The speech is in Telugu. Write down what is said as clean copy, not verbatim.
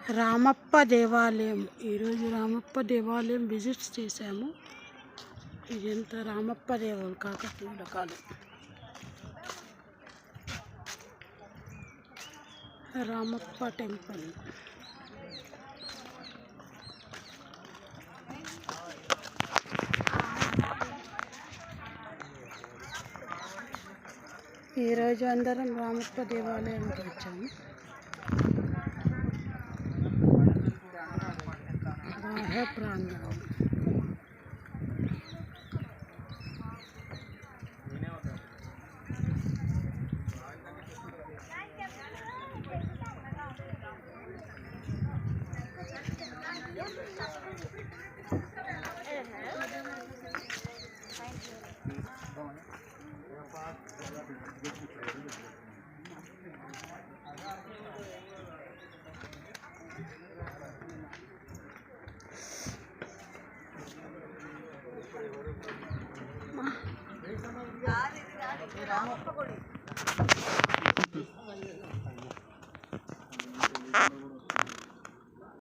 రామప్ప దేవాలయం. ఈరోజు రామప్ప దేవాలయం విజిట్ చేశాము. ఇదంతా రామప్ప దేవాలయం, కాకతీయుల కాలం. రామప్ప టెంపుల్. ఈరోజు అందరం రామప్ప దేవాలయానికి వచ్చాము. బాహ్య ప్రాంగణం. రామప్ప గుడి.